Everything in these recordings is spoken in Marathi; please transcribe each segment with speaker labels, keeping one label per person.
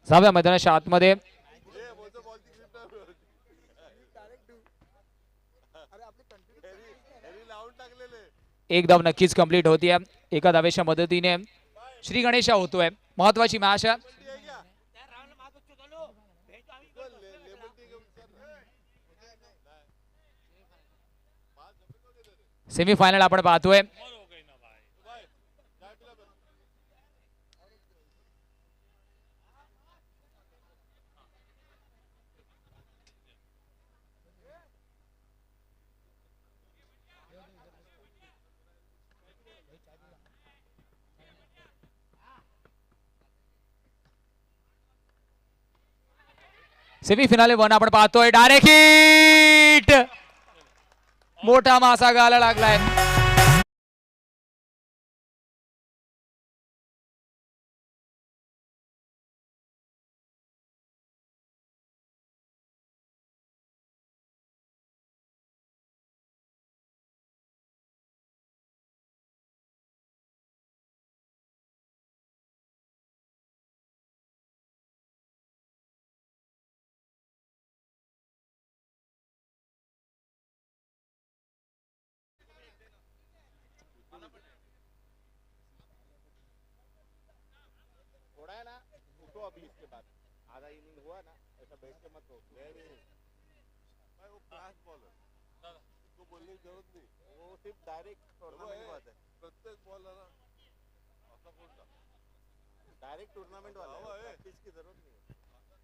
Speaker 1: सहाव्या मैदानाच्या आतमध्ये एक धाव नक्कीच कंप्लीट होतीये. एका धावेच्या मदतीने श्री गणेशा होतोय. महत्वाची मॅच आहे. सेमीफायनल आपण पाहतोय. सेमीफिनाले 1 आपण पाहतोय. डायरेक्ट हिट, मोठा मासा गाला लागलाय.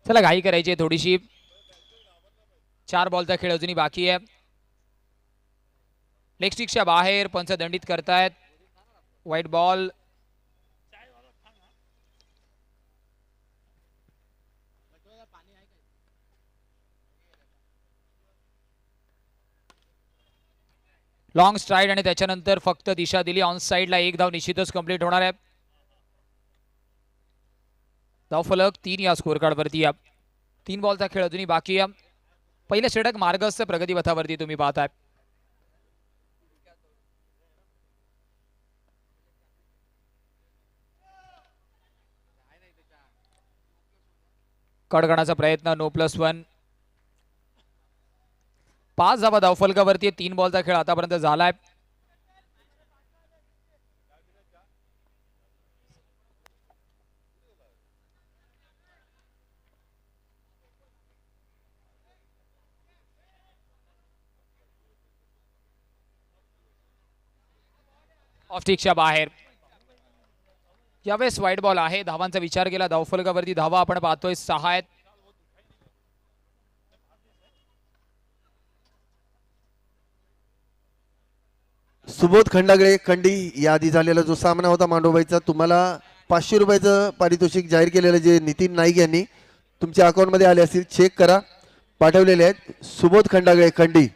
Speaker 1: चला घाई करायची आहे थोडीशी. 4 बॉलचा खेळ अजूनही बाकी आहे. लेग स्टिकच्या बाहेर पंच दंडित करतायत. White ball. लॉंग स्ट्राइड आणि त्याच्यानंतर फक्त दिशा दिली ऑन साइडला. एक धाव निश्चितच कंप्लीट होणार आहे. धावफलक 3 या स्कोर कार्ड वरती. 3 बॉलचा खेळ अजूनही बाकी आहे. पहिलं षटक मार्गस्थ प्रगतीपथावरती तुम्ही पाहताय. कडकणाचा प्रयत्न. नो +1. 5 धावा धावफलकावरती. 3 बॉलचा खेळ आतापर्यंत झालाय. ऑफस्टिकच्या बाहेर. यावेळेस व्हाईट बॉल आहे. धावांचा विचार केला धावफलकावरती. धावा आपण पाहतोय 6 आहेत.
Speaker 2: सुबोध खंडागळे खंडी या आधी झालेला जो सामना होता मांडोबाईचा, तुम्हाला 500 रुपयाचं पारितोषिक जाहीर केलेलं जे नितीन नाईक यांनी तुमच्या अकाउंटमध्ये आले असतील, चेक करा. पाठवलेले आहेत. सुबोध खंडागळे खंडी.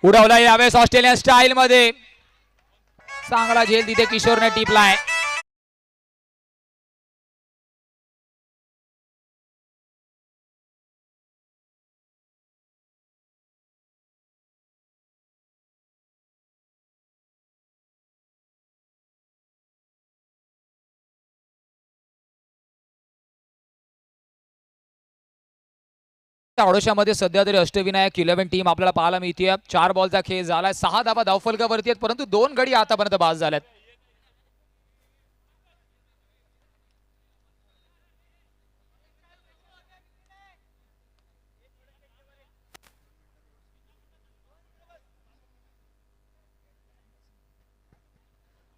Speaker 1: उडवला यावेळेस ऑस्ट्रेलियन स्टाईल मध्ये. चांगला झेल तिथे किशोरने टिपलाय. ओडिशामध्ये सध्या तरी अष्टविनायक 11 टीम आपल्याला पाहायला मिळते. 4 बॉलचा खेळ झालाय. 6 धावा धावफलकावरती आहेत, परंतु 2 गडी आतापर्यंत बाद झाल्यात.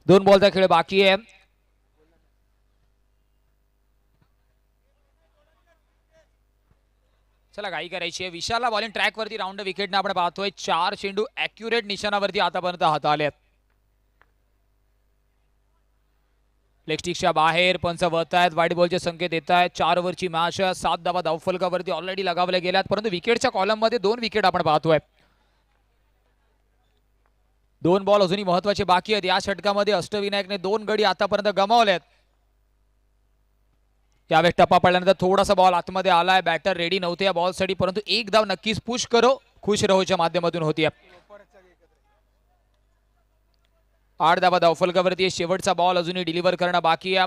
Speaker 1: दोन बॉलचा खेळ बाकी आहे. चला घाई करायची आहे. विशालला बॉलिंग ट्रॅक वरती राऊंड विकेटने आपण पाहतोय. 4 चेंडू ॲक्युरेट निशाणावरती आतापर्यंत हाताळले आहेत. लेगस्टिकच्या बाहेर पंच वळत आहेत. व्हाईट बॉलचे संकेत येत आहेत. 4 ओव्हरची मॅच. 7 धावा धावफलकावरती ऑलरेडी लगावल्या गेल्यात, परंतु विकेटच्या कॉलम मध्ये 2 विकेट आपण पाहतोय. 2 बॉल अजूनही महत्वाचे बाकी आहेत. या षटकामध्ये अष्टविनायकने 2 गडी आतापर्यंत गमावलेत. यावेळेस टप्पा पडल्यानंतर थोडासा बॉल आतमध्ये आलाय. बॅटर रेडी नव्हते या बॉलसाठी, परंतु एक धाव नक्कीच पुश करो खुश रहोच्या माध्यमातून होती. 8 धावा धावफलकावरती. शेवटचा बॉल अजूनही डिलिव्हर करणं बाकी आहे.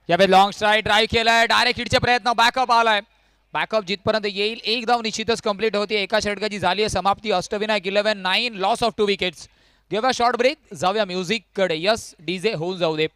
Speaker 1: यावेळी लॉंग स्ट्राईक ड्राईव्ह केलाय. डायरेक्ट हिटचे प्रयत्न. बॅकअप आलाय. बॅकअप जिथपर्यंत येईल एक धाव निश्चितच कंप्लीट होती. एका षटकाची झाली आहे समाप्ती. Ashtavinayak 11-9 loss of 2 wickets. घेऊया शॉर्ट ब्रेक. जाऊया म्युझिक कडे. यस डीजे होऊन जाऊ दे.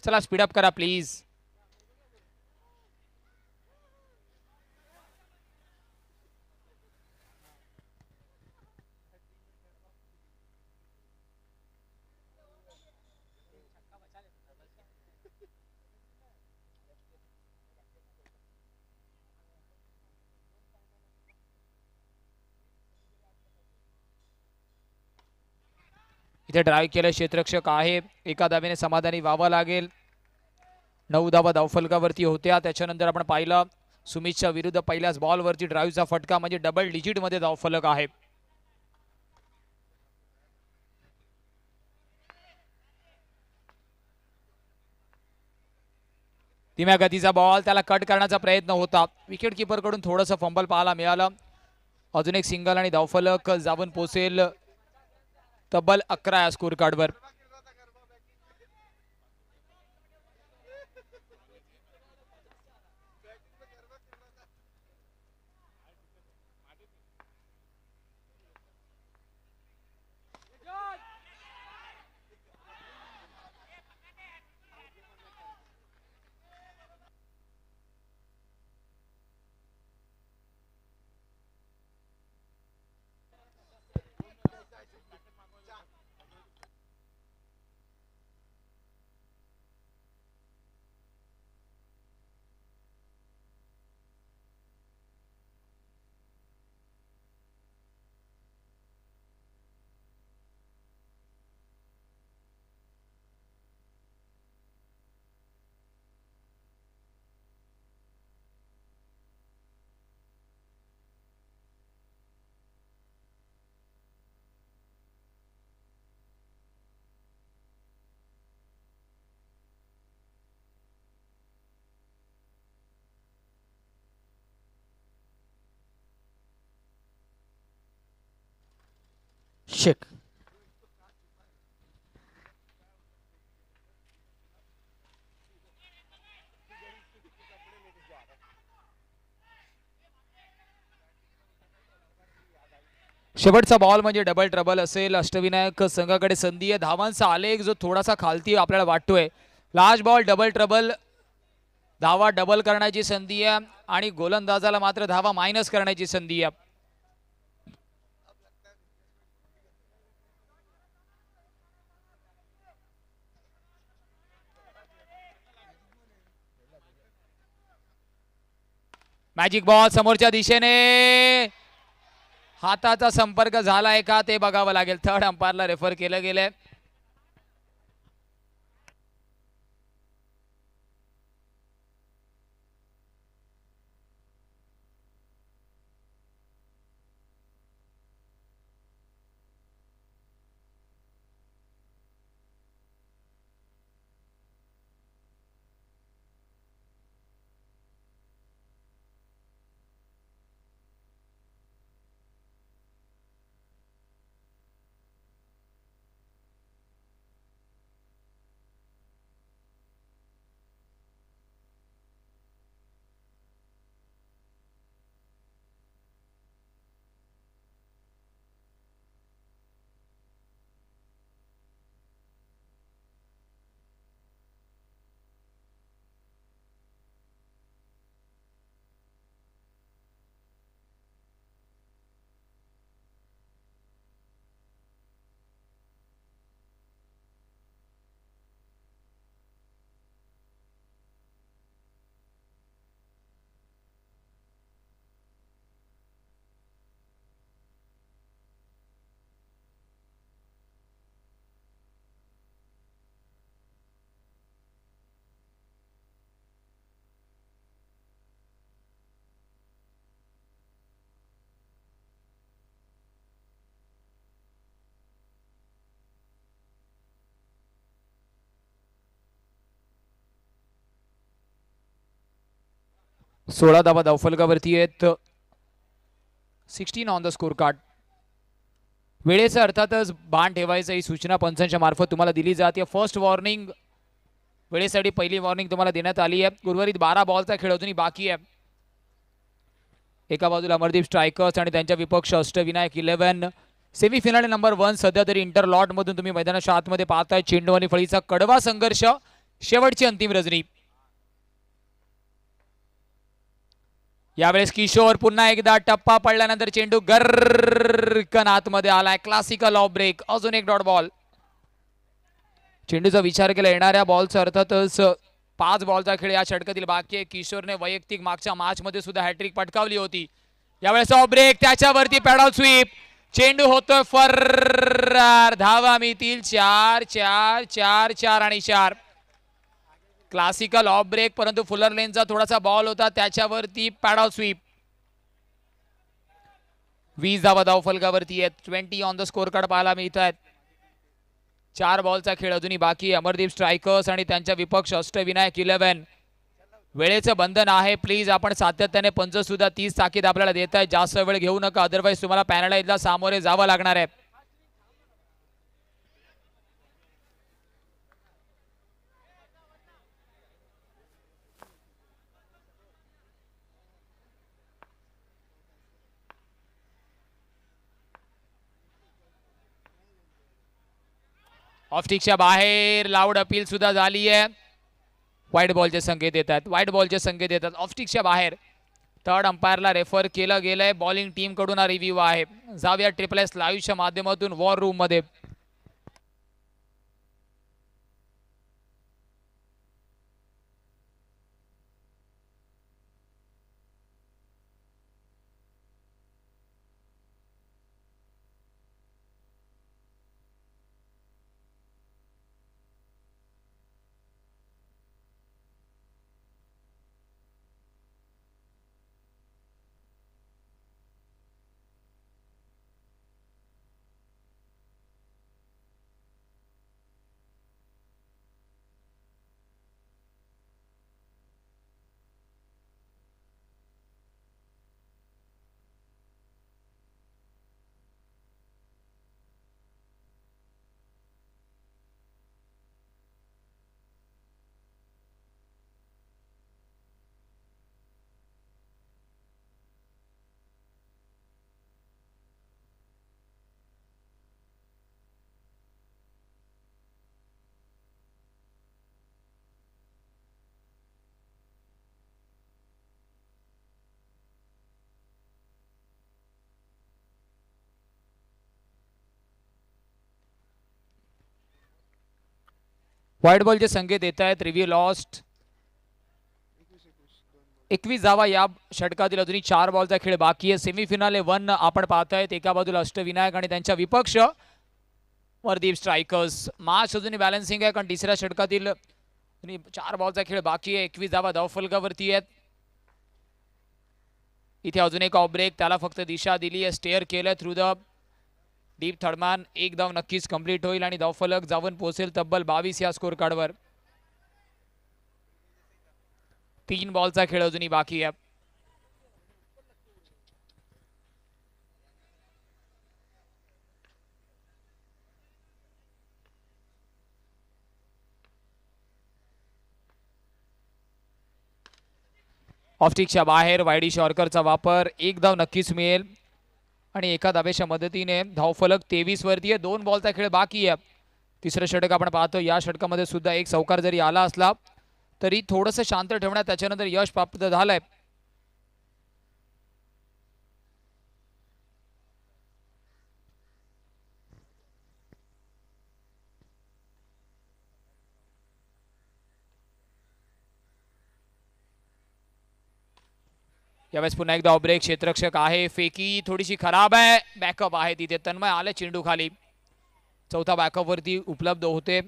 Speaker 1: चला स्पीडअप करा प्लीज. इथे ड्राईव्ह केलं. क्षेत्ररक्षक आहे. एका धावेने समाधानी व्हावं लागेल. 9 धावा धावफलकावरती होत्या. त्याच्यानंतर आपण पाहिलं सुमितच्या विरुद्ध पहिल्याच बॉलवरती ड्राईव्हचा फटका म्हणजे डबल डिजिट मध्ये धावफलक आहे. धीम्या गतीचा बॉल. त्याला कट करण्याचा प्रयत्न होता. विकेट किपर कडून थोडंसं फंबल पाहायला मिळालं. अजून एक सिंगल आणि धावफलक जाऊन पोहोचेल तब्बल 11 या स्कोर कार्डवर. शेख शेवटचा बॉल म्हणजे डबल ट्रबल असेल. अष्टविनायक संघाकडे संधी आहे. धावांचा आलेख जो थोडासा खालती आपल्याला वाटतोय. Last ball double trouble. धावा डबल करण्याची संधी आहे आणि गोलंदाजाला मात्र धावा मायनस करण्याची संधी आहे. मॅजिक बॉल समोरच्या दिशेने. हाताचा संपर्क झालाय का ते बघावं लागेल. थर्ड अंपायरला रेफर केलं गेलंय. 16 धावा धावफलकावरती आहेत. 16 ऑन द स्कोर कार्ड. वेळेचं अर्थातच भान ठेवायचं ही सूचना पंचांच्या मार्फत तुम्हाला दिली जाते. फर्स्ट वॉर्निंग वेळेसाठी पहिली वॉर्निंग तुम्हाला देण्यात आली आहे. उर्वरित 12 बॉलचा खेळ अजूनही बाकी आहे. एका बाजूला अमरदीप स्ट्रायकर्स आणि त्यांच्या विपक्ष अष्टविनायक 11. सेमीफिनाल नंबर 1 सध्या तरी इंटरलॉट मधून तुम्ही मैदानाच्या आतमध्ये पाहताय. चेंडू आणि फळीचा कडवा संघर्ष. शेवटची अंतिम रजनी. यावेळेस किशोर पुन्हा एकदा टप्पा पडल्यानंतर चेंडू गर्रकन आतमध्ये आलाय. Classical off break. अजून एक डॉट बॉल. चेंडूचा विचार केला येणाऱ्या बॉलचा अर्थातच 5 बॉलचा खेळ या षटकातील बाकी आहे. किशोरने वैयक्तिक मागच्या मॅच मध्ये सुद्धा हॅट्रिक पटकावली होती. यावेळेस ऑफ ब्रेक त्याच्यावरती पॅडल स्वीप. चेंडू होतोय फर्रार. धावा मिळतील 4 4 4 4 आणि 4. क्लासिकल ऑफ ब्रेक परंतु फुलर लेनचा थोडासा बॉल होता त्याच्यावरती पॅडल स्वीप. 20 धावा धावफलकावरती आहेत. 20 ऑन द स्कोर कार्ड पाहायला मिळत आहेत. 4 बॉलचा खेळ अजूनही बाकी आहे. अमरदीप स्ट्रायकर्स आणि त्यांच्या विपक्ष अष्टविनायक 11. वेळेचं बंधन आहे. प्लीज आपण सातत्याने पंच सुद्धा 30 ताकीद आपल्याला देत आहे. जास्त वेळ घेऊ नका अदरवाईज तुम्हाला पॅनलाइजला सामोरे जावं लागणार आहे. ऑफस्टिकच्या बाहेर लाऊड अपील सुद्धा झाली आहे. व्हाईट बॉलचे संकेत येतात. व्हाईट बॉलचे संकेत येतात ऑफस्टिकच्या बाहेर. थर्ड अंपायरला रेफर केलं गेलंय. बॉलिंग टीम कडून हा रिव्ह्यू आहे. जाऊया ट्रिपल एस लाईव्हच्या माध्यमातून वॉर रूम मध्ये. व्हाईट बॉलचे संकेत येत आहेत. Review lost. 21 धावा या षटकातील अजूनही 4 बॉलचा खेळ बाकी आहे. सेमीफिनाले 1 आपण पाहतायत. एका बाजूला अष्टविनायक आणि त्यांच्या विपक्ष अमरदीप स्ट्रायकर्स. मॅच अजूनही बॅलन्सिंग आहे कारण तिसऱ्या षटकातील 4 बॉलचा खेळ बाकी आहे. 21 धावा धावफलकावरती आहेत. इथे अजून एक ऑफ ब्रेक. त्याला फक्त दिशा दिली आहे. स्टेअर केलं थ्रू द डीप थर्डमॅन. एक धाव नक्कीच कंप्लीट होईल आणि धावफलक जाऊन पोहोचेल तब्बल 22 या स्कोर कार्डवर. 3 बॉलचा खेळ अजूनही बाकी आहे. ऑफस्टिकच्या बाहेर वायडी शॉर्करचा वापर. एक धाव नक्कीच मिळेल आणि एका धावेच्या मदतीने धावफलक 23 वरती आहे. 2 बॉलचा खेळ बाकी आहे. तिसरं षटक आपण पाहतो. या षटकामध्ये सुद्धा एक चौकार जरी आला असला तरी थोडंसं शांत ठेवण्यात त्याच्यानंतर यश प्राप्त झालंय. यावेळेस पुन्हा एकदा ब्रेक. क्षेत्ररक्षक आहे. फेकी थोडीशी खराब आहे. बॅकअप आहे तिथे. तन्मय आले चेंडू खाली. चौथा बॅकअप वरती उपलब्ध होते.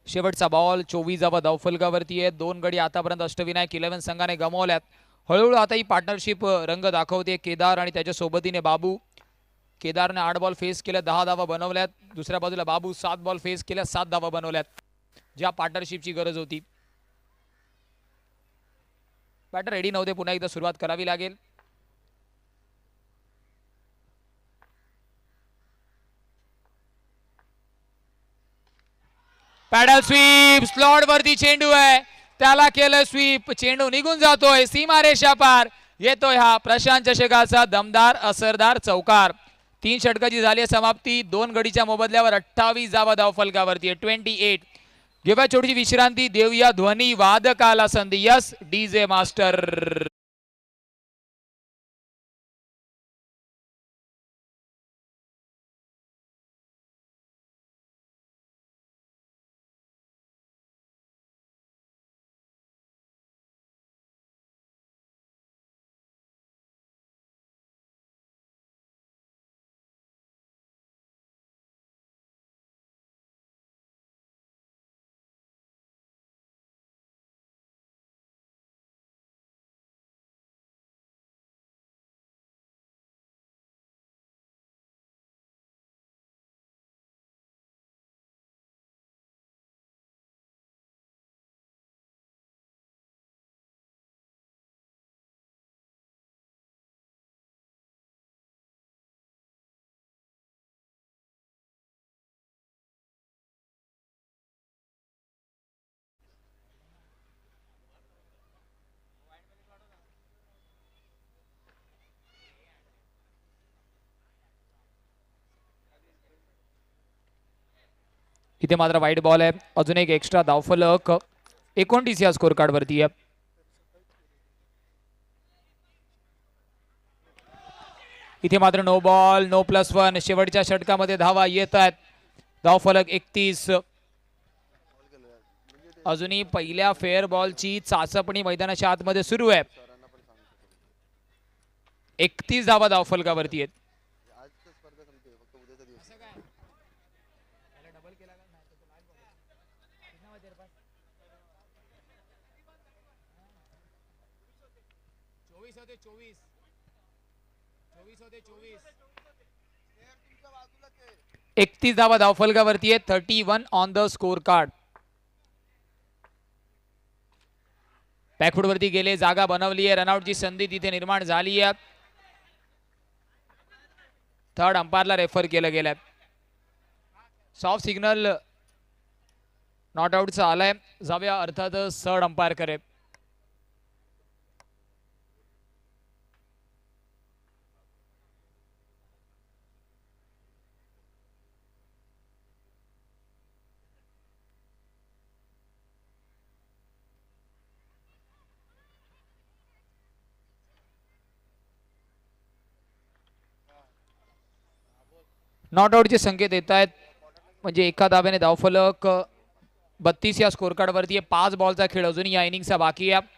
Speaker 1: शेवटचा बॉल. 24 धावा धावफलकावरती आहे. 2 गडी आतापर्यंत अष्टविनायक 11 संघाने गमावल्यात. हळूहळू आता ही पार्टनरशिप रंग दाखवते. केदार आणि त्याच्या सोबतीने बाबू. केदारने 8 बॉल फेस केल्या, 10 धावा बनवल्यात. दुसऱ्या बाजूला बाबू 7 बॉल फेस केल्या, 7 धावा बनवल्यात. ज्या पार्टनरशिपची गरज होती. बॅटर रेडी नव्हते, पुन्हा एकदा सुरुवात करावी लागेल. पॅडल स्वीप, स्लॉट वरती चेंडू आहे, त्याला केलं स्वीप, चेंडू निघून जातोय सीमारेषा पार. येतोय हा प्रशांत चषकाचा दमदार असरदार चौकार. 3 षटकाची झाली आहे समाप्ती. 2 गडीच्या मोबदल्यावर 28 धावा धावफलकावरती 28. घेऊया छोटीशी विश्रांती, देऊया ध्वनी वादकाला संधी. Yes DJ master. इथे मात्र वाईट बॉल आहे. अजून एक एक्स्ट्रा धावफलक 29 या स्कोर कार्ड वरती आहे. इथे मात्र नो बॉल, नो +1. शेवटच्या षटकामध्ये धावा येत आहेत. धावफलक 31. अजूनही पहिल्या फेअर बॉलची चाचपणी मैदानाच्या आतमध्ये सुरू आहे. 31 धावा धावफलकावरती आहेत. एकतीस धावा धावफलकावरती आहे. 31 on the score card. Back foot वरती गेले, जागा बनवली आहे, रनआउटची संधी तिथे निर्माण झाली आहे. थर्ड अंपायरला रेफर केलं गेलंय. सॉफ्ट सिग्नल नॉट आउटचा आलाय. जाऊया अर्थातच थर्ड अंपायर करे. नॉट आउटचे संकेत येत आहेत, म्हणजे एका धाब्याने धावफलक 32 या स्कोर कार्ड वरती आहे. 5 बॉलचा खेळ अजून या इनिंगचा बाकी आहे.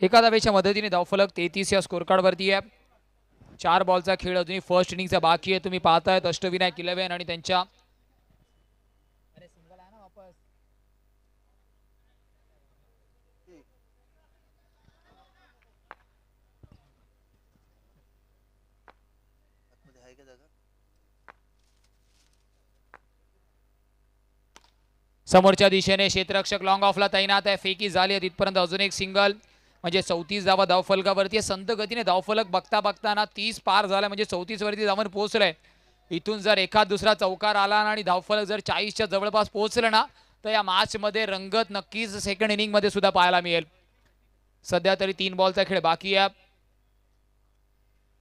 Speaker 1: एका धावेच्या मदतीने धावफलक 33 या स्कोर कार्ड वरती आहे. 4 बॉलचा खेळ अजूनही फर्स्ट इनिंगचा बाकी आहे. तुम्ही पाहतायत अष्टविनायक 11 आणि त्यांच्या समोरच्या दिशेने क्षेत्ररक्षक लॉंग ऑफला तैनात आहे. फेकी झाली आहे तिथपर्यंत अजून एक सिंगल, म्हणजे 34 धावा धावफलकावरती. संत गतीने धावफलक बघता बघताना 30 पार झाला, म्हणजे 34 वरती धावून पोहोचलंय. इथून जर एखाद दुसरा चौकार आला आणि धावफलक जर 40च्या जवळपास पोहोचलं ना, तर या मॅच मध्ये रंगत नक्कीच सेकंड इनिंग मध्ये सुद्धा पाहायला मिळेल. सध्या तरी 3 बॉलचा खेळ बाकी आहे.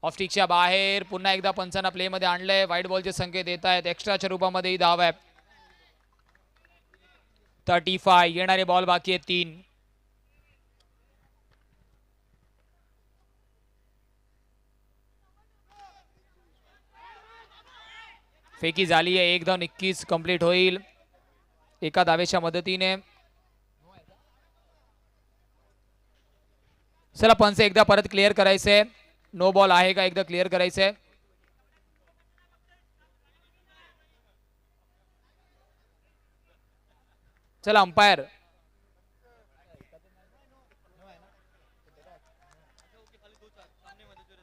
Speaker 1: ऑफस्टिकच्या बाहेर पुन्हा एकदा पंचांना प्ले मध्ये आणलंय. व्हाईट बॉलचे संकेत येत आहेत. एक्स्ट्राच्या रूपामध्ये ही धाव आहे. 35 येणारे बॉल बाकी आहेत 3. फेकी झाली आहे. 1 धाव नक्कीच कंप्लीट होईल एका धावेच्या मदतीने. चला पंच एकदा परत क्लिअर करायचंय. नो बॉल आहे का एकदा क्लिअर करायचंय. चला अंपायर.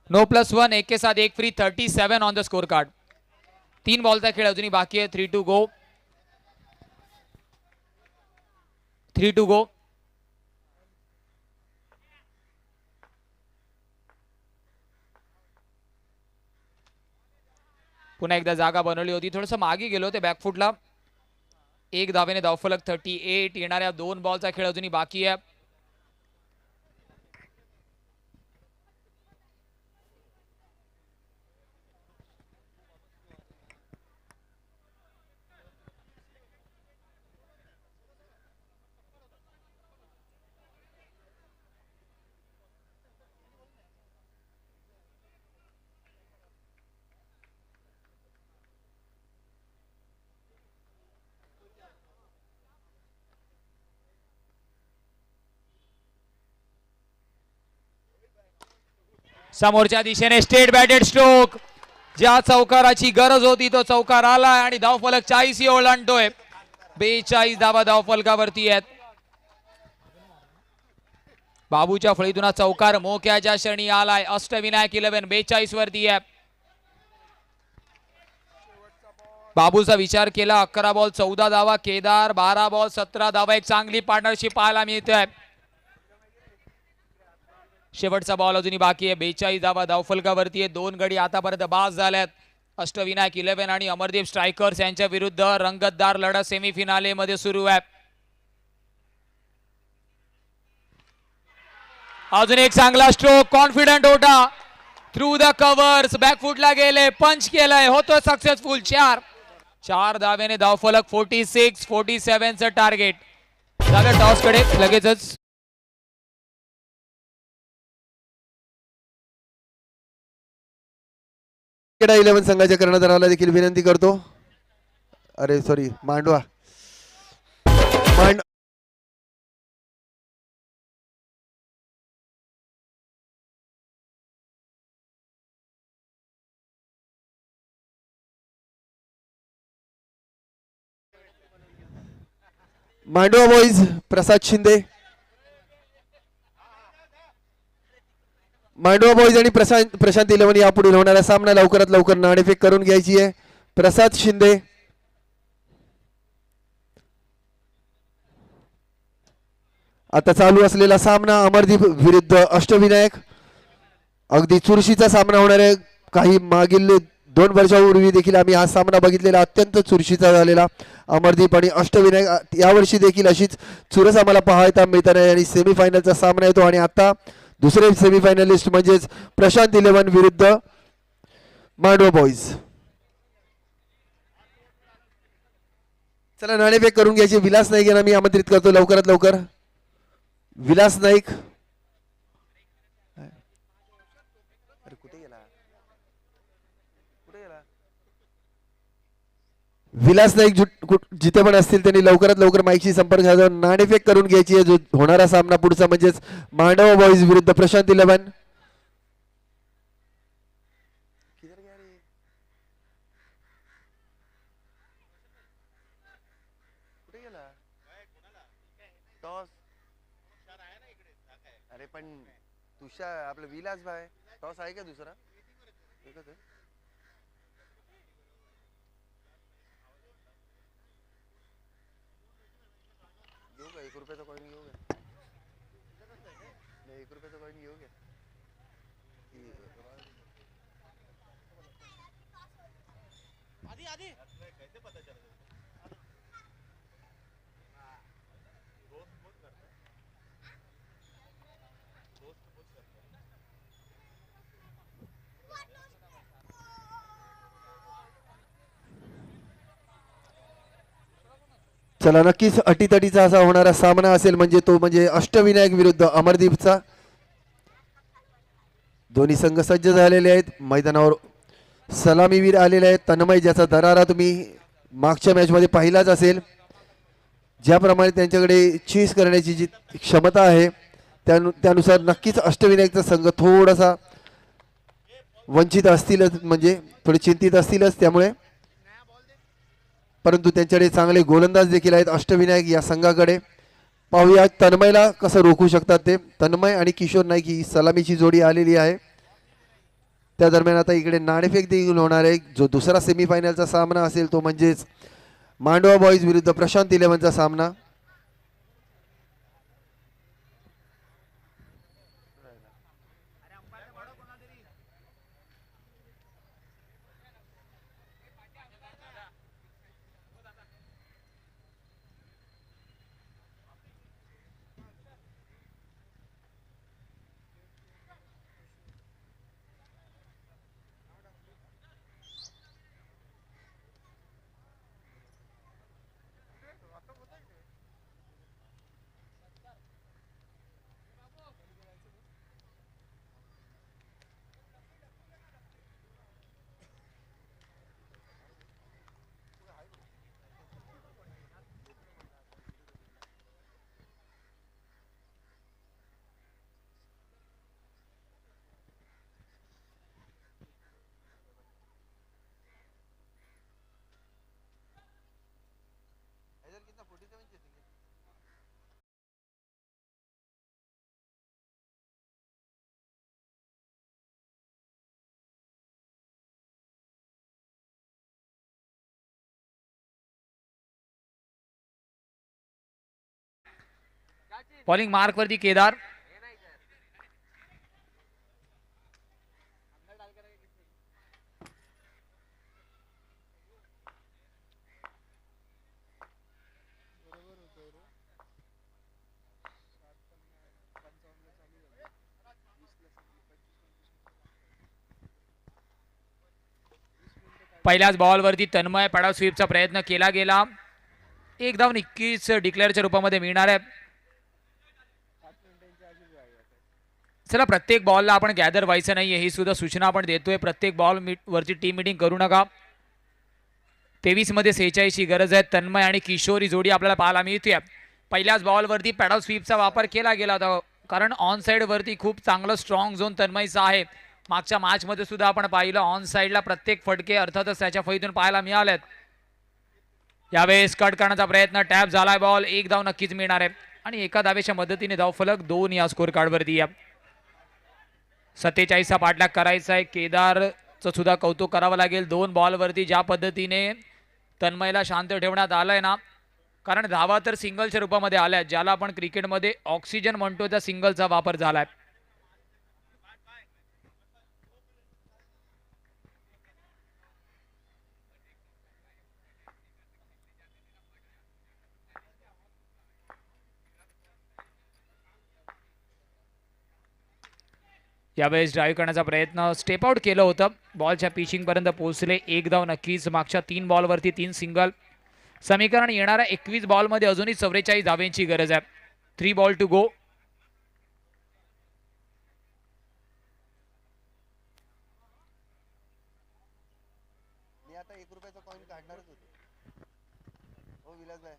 Speaker 1: नो +1 एक के साथ एक free 37 on the score card. 3 बॉलचा खेळ अजूनही बाकी आहे. 3 टू गो. 3 to go. पुन्हा एकदा जागा बनवली होती. थोडंसं मागे गेलो ते बॅकफुटला. एक धावेने धावफलक 38. येणाऱ्या 2 बॉलचा खेळ अजूनही बाकी आहे. समोरच्या दिशेने स्टेट बॅटेड स्ट्रोक. ज्या चौकाराची गरज होती तो चौकार आलाय आणि धावफलक 40 ओलांडतोय. 42 धावा धावफलकावरती आहेत. बाबूच्या फळीतून चौकार मोक्याच्या क्षणी आलाय. अष्टविनायक 11 42 वरती आहे. बाबूचा विचार केला. 11 बॉल 14 धावा. केदार 12 बॉल 17 धावा. एक चांगली पार्टनरशिप पाहायला मिळते. शेवटचा बॉल अजूनही बाकी आहे. 42 धावा धावफलकावरती आहे. 2 गडी आतापर्यंत बाद झाल्यात. अष्टविनायक 11 आणि अमरदीप स्ट्रायकर्स यांच्या विरुद्ध रंगतदार लढत सेमीफिनाले मध्ये सुरू आहे. अजून एक चांगला स्ट्रोक. कॉन्फिडंट होता. थ्रू द कव्हर्स बॅकफुटला गेले. पंच केलंय. होतो सक्सेसफुल. 4 धावेने धावफलक 46 47 चं टार्गेट झालं. टॉस कडे लगेचच.
Speaker 2: क्रीडा 11 संघाच्या कर्णधाराला देखील विनंती करतो. अरे सॉरी मांडवा. मांडवा बॉईज प्रसाद शिंदे. मांडवा बॉईज आणि प्रशांत 11 यापुढील होणारा सामना लवकरात लवकर नाणेफेक करून घ्यायची आहे. प्रसाद शिंदे आता चालू असलेला सामना अमरदीप विरुद्ध अष्टविनायक. अगदी चुरशीचा सामना होणार आहे. काही मागील 2 वर्षापूर्वी देखील आम्ही हा सामना बघितलेला. अत्यंत चुरशीचा झालेला अमरदीप आणि अष्टविनायक. यावर्षी देखील अशीच चुरस आम्हाला पाहायला मिळणार आहे आणि सेमीफायनलचा सामना येतो. आणि आता दुसरे सेमीफायनलिस्ट म्हणजेच प्रशांत 11 विरुद्ध मांडवा बॉईज. चला नाणेफेक करून घ्यायचे. विलास नाईक यांना मी आमंत्रित करतो लवकरात लवकर. विलास नाईक. विलास नाईक जिथे पण असतील त्यांनी लवकरात लवकर माईकशी संपर्क साधा. नाणेफेक करून घ्यायची आहे. जो होणारा सामना पुढचा म्हणजेच मांडवा बॉईज विरुद्ध प्रशांत 11. अरे पण तुषार आपलं विलास भाई टॉस आहे का दुसरा? एकच आहे. घेऊ का 1 रुपयाचा कॉइन घेऊ का? नाही 1 रुपयाचा कॉइन घेऊ का? आधी आधी कैसे पता चला? चला नक्कीच अटीतटीचा असा होणारा सामना असेल. म्हणजे अष्टविनायक विरुद्ध अमरदीपचा. दोन्ही संघ सज्ज झालेले आहेत. मैदानावर सलामीवीर आलेले आहेत. तन्मय ज्याचा दरारा तुम्ही मागच्या मॅच मध्ये पाहिलाच असेल. ज्याप्रमाणे त्यांच्याकडे चीज करण्याची जी क्षमता आहे त्यानुसार नक्कीच अष्टविनायकचा संघ थोडासा वंचित असतीलच. म्हणजे थोडे चिंतित असतीलच. त्यामुळे परंतु त्यांच्याकडे चांगले गोलंदाज देखील आहेत अष्टविनायक या संघाकडे. पाहूया तन्मयला कसं रोखू शकतात ते. तन्मय आणि किशोर नाईक ही सलामीची जोडी आलेली आहे. त्या दरम्यान आता इकडे नाणेफेक देखील होणार आहे. जो दुसरा सेमीफायनलचा सामना असेल तो म्हणजेच मांडवा बॉईज विरुद्ध प्रशांत इलेव्हनचा सामना.
Speaker 1: बॉलिंग मार्क वरती केदार. पहिल्याच बॉलवरती तन्मय पडाव स्वीपचा प्रयत्न केला गेला. एक धाव नक्कीच डिक्लेअरच्या रूपामध्ये मिळणार आहे. चला प्रत्येक बॉलला आपण गॅदर व्हायचं नाहीये ही सुद्धा सूचना आपण देतोय. प्रत्येक बॉल वरती टीम मीटिंग करू नका. 23 मध्ये 46 ची गरज आहे. तन्मय आणि किशोरी जोडी आपल्याला पाहायला मिळते. पहिल्याच बॉलवरती पॅडॉ स्वीपचा वापर केला गेला होता कारण ऑन साइड वरती खूप चांगलं स्ट्रॉंग झोन तन्मयचा आहे. मागच्या मॅच मध्ये सुद्धा आपण पाहिलं ऑन साइडला प्रत्येक फटके अर्थातच त्याच्या फैदून पाहायला मिळालेत. यावेळेस कट करण्याचा प्रयत्न टॅप झालाय. बॉल एक धाव नक्कीच मिळणार आहे आणि एका धावेच्या मदतीने धावफलक 2 या स्कोर कार्ड वरती. 47 चा पाठलाग करायचा आहे. केदारचं सुद्धा कौतुक करावं लागेल. 2 बॉलवरती ज्या पद्धतीने तन्मयला शांत ठेवण्यात आलंय ना, कारण धावा तर सिंगलच्या रूपामध्ये आल्या. ज्याला आपण क्रिकेटमध्ये ऑक्सिजन म्हणतो त्या सिंगलचा वापर झालाय. यावेळेस ड्राईव्ह करण्याचा प्रयत्न स्टेप आउट केलं होतं. बॉलच्या पिचिंग पर्यंत पोहोचले. एक धाव नक्कीच. मागच्या 3 बॉलवरती 3 सिंगल. समीकरण येणाऱ्या 21 बॉलमध्ये अजूनही 44 धावेंची गरज आहे. 3 बॉल टू गो.
Speaker 2: मी आता 1 रुपयाचा कॉइन काढणारच होतो. हो विलास भाई.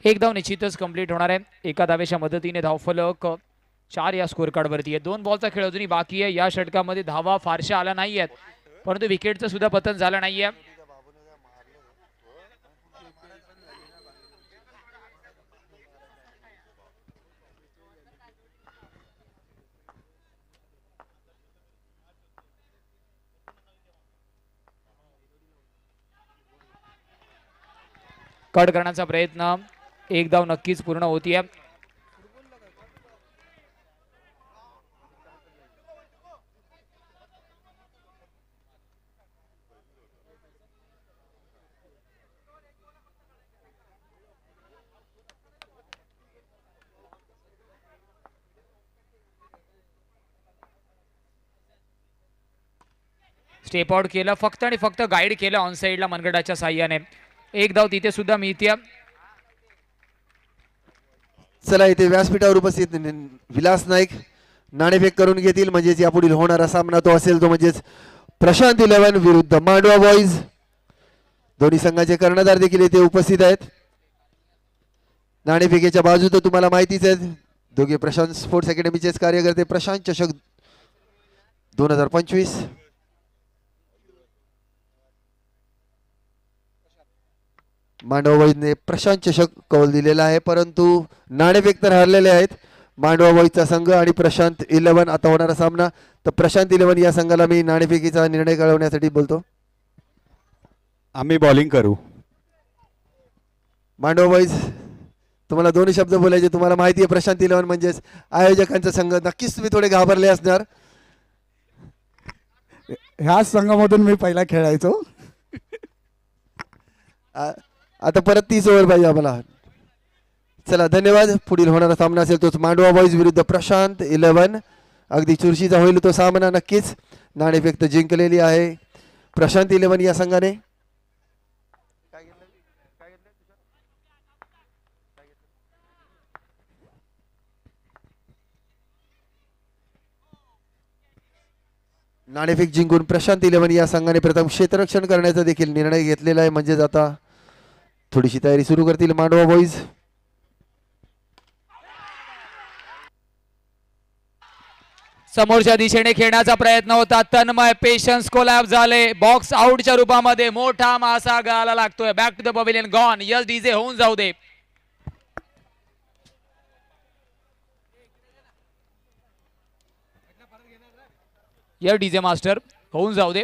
Speaker 1: एक धाव निश्चितच कंप्लीट होणार आहे. एका धावेच्या मदतीने धावफलक 4 या स्कोर कार्ड वरती आहे. 2 बॉलचा खेळ अजूनही बाकी आहे. या षटकामध्ये धावा फारशा आल्या नाही आहेत, परंतु विकेटचं सुद्धा पतन झालं नाहीये. कट करण्याचा प्रयत्न. एक धाव नक्कीच पूर्ण होतीये. स्टेप आउट केलं फक्त आणि फक्त गाईड केलं ऑन साईडला मनगटाच्या साह्याने. एक धाव तिथे सुद्धा मिळते.
Speaker 2: चला इथे व्यासपीठावर उपस्थित विलास नाईक नाणेफेक करून घेतील, म्हणजेच यापुढील होणारा सामना तो असेल तो म्हणजेच प्रशांत 11 विरुद्ध मांडवा बॉईज. दोन्ही संघाचे कर्णधार देखील इथे उपस्थित आहेत. नाणेफेकीच्या बाजू तर तुम्हाला माहितीच आहे, दोघे प्रशांत स्पोर्ट्स अकॅडमीचेच कार्यकर्ते. प्रशांत चषक 2025 मांडवा बॉईजने प्रशांत चषक कौल दिलेला आहे, परंतु नाणेफेक तर हरलेले आहेत मांडवा बॉईजचा संघ आणि प्रशांत 11. आता होणारा सामना तर प्रशांत 11 या संघाला मी नाणेफेकीचा निर्णय कळवण्यासाठी बोलतो.
Speaker 3: आम्ही बॉलिंग करू.
Speaker 2: मांडवा बॉईज तुम्हाला दोन्ही शब्द बोलायचे. तुम्हाला माहिती आहे प्रशांत 11 म्हणजेच आयोजकांचा संघ. नक्कीच तुम्ही थोडे घाबरले असणार.
Speaker 4: ह्याच संघामधून मी पहिला खेळायचो.
Speaker 2: आता परत 30 ओव्हर पाहिजे आम्हाला. चला धन्यवाद. पुढील होणारा सामना असेल तोच मांडवा बॉईज विरुद्ध प्रशांत 11. अगदी चुरशीचा होईल तो सामना. नक्कीच नाणेफेक तर जिंकलेली आहे प्रशांत 11 या संघाने. नाणेफेक जिंकून प्रशांत 11 या संघाने प्रथम क्षेत्ररक्षण करण्याचा देखील निर्णय घेतलेला आहे, म्हणजेच आता थोडीशी तयारी सुरू करतील मांडवा बॉईज.
Speaker 1: समोरच्या दिशेने खेळण्याचा प्रयत्न होता. तन्मय पेशन्स कोलॅप झाले. बॉक्स आउटच्या रूपामध्ये मोठा मासा गाला लागतोय. Back to the pavilion gone. Yes DJ होऊन जाऊ दे. यस डीजे मास्टर होऊन जाऊ दे.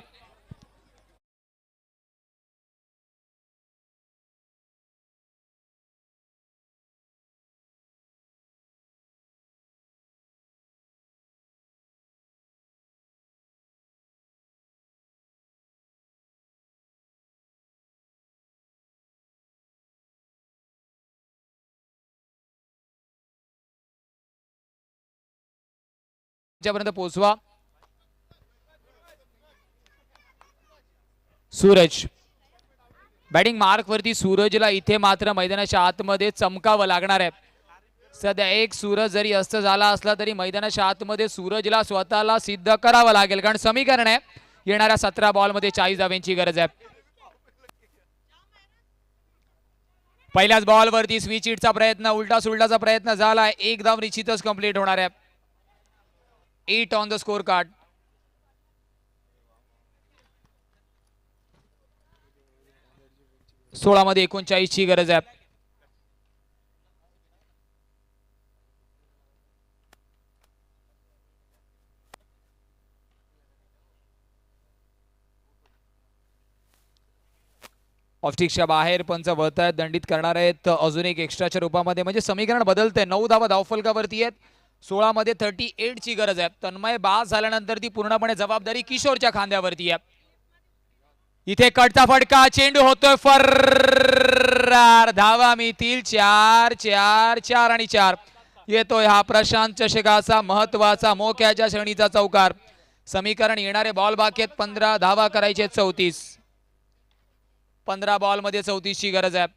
Speaker 1: पर्यंत पोहोचवा. सूरज बॅटिंग मार्क वरती. सूरजला इथे मात्र मैदानाच्या आतमध्ये चमकावं लागणार आहे. सध्या एक सूरज जरी अस्त झाला असला तरी मैदानाच्या आतमध्ये सूरजला स्वतःला सिद्ध करावं लागेल, कारण समीकरण आहे येणाऱ्या 17 बॉलमध्ये 40 धाव्यांची गरज आहे. पहिल्याच बॉल वरती स्विच हिटचा प्रयत्न, उलटा सुलटाचा प्रयत्न झाला. एक धाव निश्चितच कंप्लीट होणार आहे. 8 ऑन द स्कोर कार्ड. मध्ये 39 ची गरज आहे. ऑफस्टिकच्या बाहेर पंच वळत आहेत, दंडित करणार आहेत अजून एक एक्स्ट्राच्या रूपामध्ये. म्हणजे समीकरण बदलतंय. 9 धावा धावफलकावरती आहेत. 16 मध्ये 38 ची गरज आहे. तन्मय बाद झाल्यानंतर ती पूर्णपणे जबाबदारी किशोरच्या खांद्यावरती आहे. इथे कटचा फटका, चेंडू होतोय फरार. धावा मिळतील 4 4 4 आणि 4. येतोय हा प्रशांत चषकाचा महत्वाचा मोक्याच्या श्रेणीचा चौकार. समीकरण येणारे बॉल बाकी आहेत 15. धावा करायचे 34. 15 बॉल मध्ये 34 ची गरज आहे.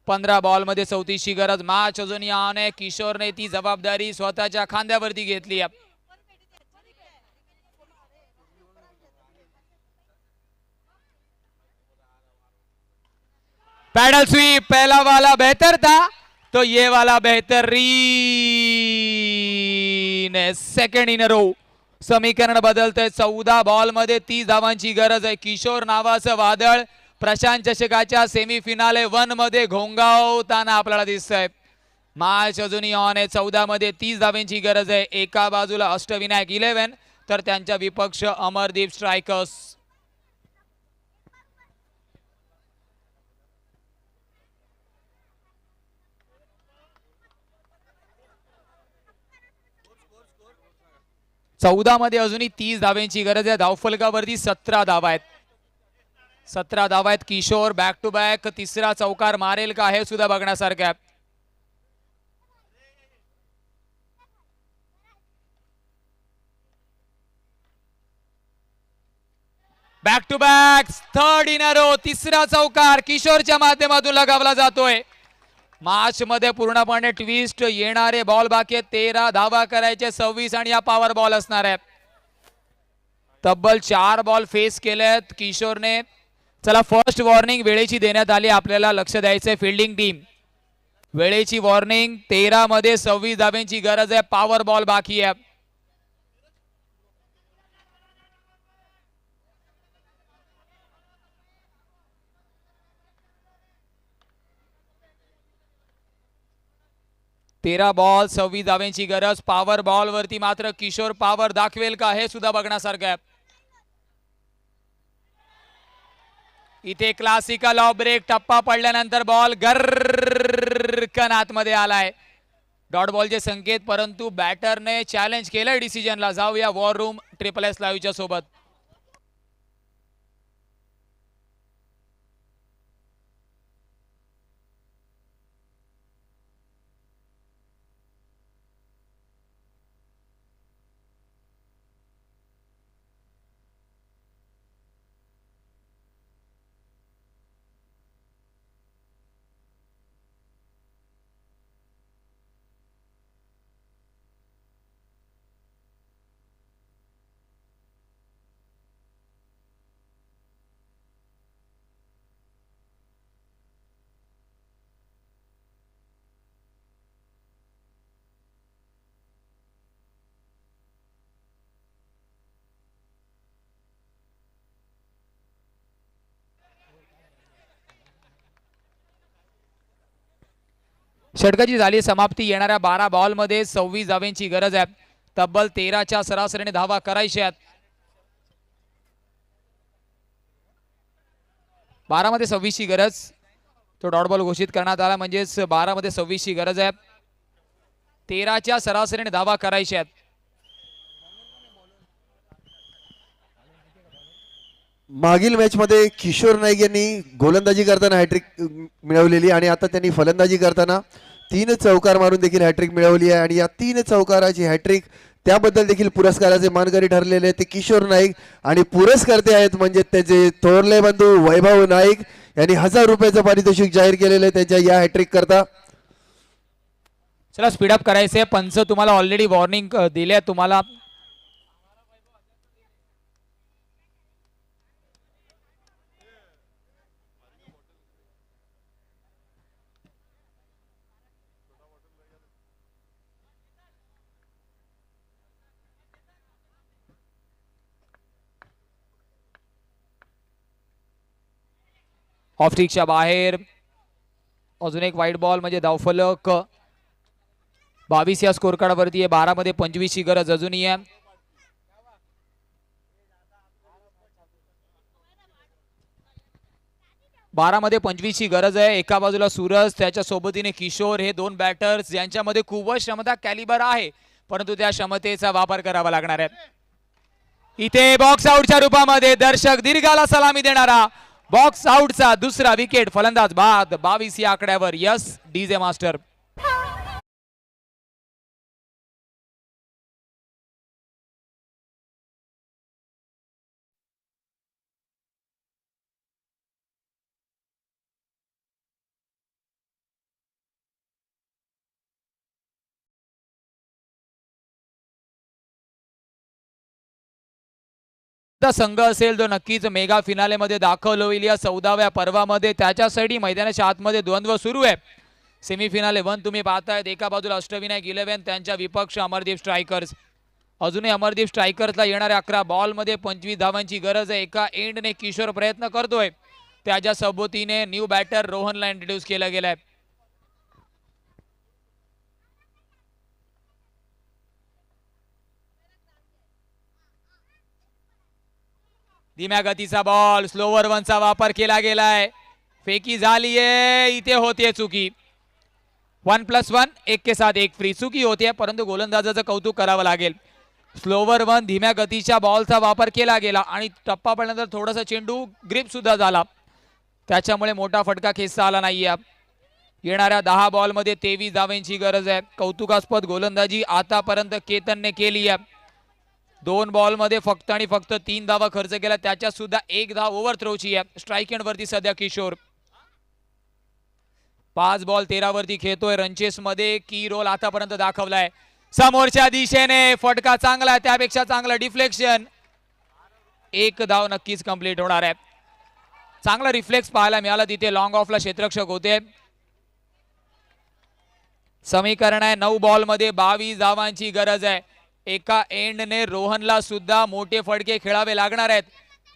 Speaker 1: पंधरा बॉल मध्ये 34 ची गरज. मॅच अजून याने किशोरने ती जबाबदारी स्वतःच्या खांद्यावरती घेतली आहे. Paddle sweep. पहला वाला बेहतर था तो ये वाला बेहतरीन है. Second in row. समीकरण बदलतंय. 14 बॉल मध्ये 30 धावांची गरज आहे. किशोर नावाचं वादळ प्रशांत चषकाच्या सेमीफिनाले 1 मध्ये घोंगावताना आपल्याला दिसतंय. मॅच अजूनही ऑन आहे. 14 मध्ये 30 धावांची गरज आहे. एका बाजूला अष्टविनायक 11 तर त्यांच्या विपक्ष अमरदीप स्ट्रायकर्स. चौदा मध्ये अजूनही 30 धावांची गरज आहे. धावफलकावरती 17 धावा आहेत. 17 धावा आहेत. किशोर बॅक टू बॅक तिसरा चौकार मारेल का हे सुद्धा बघण्यासारखं आहे. Back to back third in a row, तिसरा चौकार किशोरच्या माध्यमातून लगावला जातोय. मॅच मध्ये पूर्णपणे ट्विस्ट येणारे बॉल बाकी आहेत. 13 धावा करायचे 26 आणि या पॉवर बॉल असणार आहे. तब्बल 4 बॉल फेस केलेत किशोरने. चला फर्स्ट वॉर्निंग वेळेची देण्यात आली, आपल्याला लक्ष द्यायचंय फिल्डिंग टीम. वेळेची वॉर्निंग 13 मध्ये 26 धाव्यांची गरज आहे. पॉवर बॉल बाकी आहे. तेरा बॉल 26 धाव्यांची गरज. पॉवर बॉल वरती मात्र किशोर पॉवर दाखवेल का हे सुद्धा बघण्यासारखं आहे. इथे क्लासिकल ऑफ ब्रेक, टप्पा पडल्यानंतर बॉल गर्रकन आतमध्ये आलाय. डॉट बॉलचे संकेत, परंतु बॅटरने चॅलेंज केलंय डिसिजनला. जाऊया वॉर रूम ट्रिपल एस लाईव्हच्या सोबत. षटकाची झाली समाप्ती. येणाऱ्या 12 बॉल मध्ये 26 धाव्यांची गरज आहे. तब्बल 13च्या सरासरीने धावा करायच्या आहेत. 12 मध्ये 26 ची गरज. तो डॉट बॉल घोषित करण्यात आला, म्हणजेच 12 मध्ये 26 ची गरज आहे. 13च्या सरासरीने धावा करायच्या आहेत.
Speaker 2: मागील मॅच मध्ये किशोर नाईक यांनी गोलंदाजी करताना हॅट्रिक मिळवलेली आणि आता त्यांनी फलंदाजी करताना 3 चौकार मारून देखील हॅट्रिक मिळवली आहे. आणि या 3 चौकाराची हॅट्रिक, त्याबद्दल देखील पुरस्काराचे मानकरी ठरलेले ते किशोर नाईक. आणि पुरस्कर्ते आहेत म्हणजे त्याचे थोरले बंधू वैभव नाईक यांनी 1000 रुपयाचं पारितोषिक जाहीर केलेलं आहे त्यांच्या या हॅट्रिक करता.
Speaker 1: चला स्पीडअप करायचे. पंच तुम्हाला ऑलरेडी वॉर्निंग दिले तुम्हाला. ऑफ स्टिकच्या बाहेर अजून एक वाईट बॉल म्हणजे धावफलक. 22 या स्कोर कार्ड वरती आहे. 12 मध्ये 25 ची गरज अजूनही आहे. बारा मध्ये 25 ची गरज आहे. एका बाजूला सूरज, त्याच्या सोबतीने किशोर, हे 2 बॅटर्स ज्यांच्यामध्ये खूपच क्षमता कॅलिबर आहे, परंतु त्या क्षमतेचा वापर करावा लागणार आहे. इथे बॉक्स आउटच्या रूपामध्ये दर्शक दीर्घाला सलामी देणारा बॉक्स आउटचा दुसरा विकेट. फलंदाज बाद. 22 या आकड्यावर यस डीजे मास्टर. संघ असेल जो नक्कीच मेगा फिनाले मध्ये दाखल होईल या 14व्या पर्वामध्ये. त्याच्यासाठी मैदानाच्या आतमध्ये द्वंद्व सुरू आहे. सेमीफिनाले 1 तुम्ही पाहतायत. एका बाजूला अष्टविनायक 11, त्यांच्या विपक्ष अमरदीप स्ट्रायकर्स. अजूनही अमरदीप स्ट्रायकर्सला येणाऱ्या 11 बॉल मध्ये 25 धावांची गरज आहे. एका एंडने किशोर प्रयत्न करतोय, त्याच्या सोबतीने न्यू बॅटर रोहनला इंट्रोड्यूस केला गेलाय. धीम्या गतीचा बॉल, स्लोवर 1चा वापर केला गेलाय. फेकी झालीये, इथे होतीये चुकी. 1+1 1 के साथ 1 फ्री. चुकी होतीये, परंतु गोलंदाजाचं कौतुक करावं लागेल. स्लोवर 1 धीम्या गतीच्या बॉलचा वापर केला गेला आणि टप्पा पडल्यानंतर थोडासा चेंडू ग्रिप सुद्धा झाला, त्याच्यामुळे मोठा फटका खेचता आला नाहीये. येणाऱ्या 10 बॉल मध्ये 23 धावांची गरज आहे. कौतुकास्पद गोलंदाजी आतापर्यंत केतनने केली आहे. 2 बॉल मध्ये फक्त आणि फक्त 3 धावा खर्च केला, त्याच्यात सुद्धा 1 धाव ओव्हर थ्रोची आहे. स्ट्राईक एंड वरती सध्या किशोर. 5 बॉल 13 वरती खेळतोय. रनचेस मध्ये की रोल आतापर्यंत दाखवलाय. समोरच्या दिशेने फटका चांगला आहे, त्यापेक्षा चांगला डिफ्लेक्शन. 1 धाव नक्कीच कंप्लीट होणार आहे. चांगला रिफ्लेक्स पाहायला मिळाला तिथे. लॉंग ऑफला क्षेत्ररक्षक होते. समीकरण आहे 9 बॉल मध्ये 22 धावांची गरज आहे. एका एंडने रोहनला सुद्धा मोठे फटके खेळावे लागणार आहेत.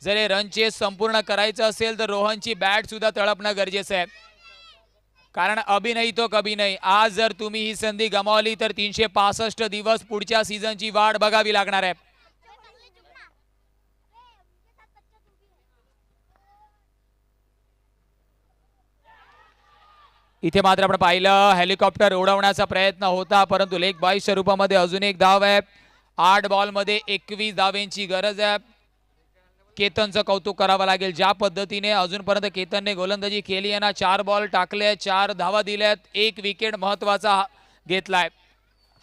Speaker 1: जर हे रन चेस संपूर्ण करायचं असेल तर रोहनची बॅट सुद्धा तळपणं गरजेचं आहे. कारण अभी नाही तो कभी नाही. आज जर तुम्ही ही संधी गमावली तर 365 दिवस पुढच्या सीझनची वाट बघावी लागणार आहे. इथे मात्र आपण पाहिलं हेलिकॉप्टर उडवण्याचा प्रयत्न होता, परंतु लेग बाईच्या रूपामध्ये अजून एक धाव आहे. 8 बॉल मध्ये 21 धावेंची गरज आहे. केतनचं कौतुक करावं लागेल. ज्या पद्धतीने अजूनपर्यंत केतनने गोलंदाजी केली आहे ना, 4 बॉल टाकले, 4 धावा दिल्यात, 1 विकेट महत्वाचा घेतलाय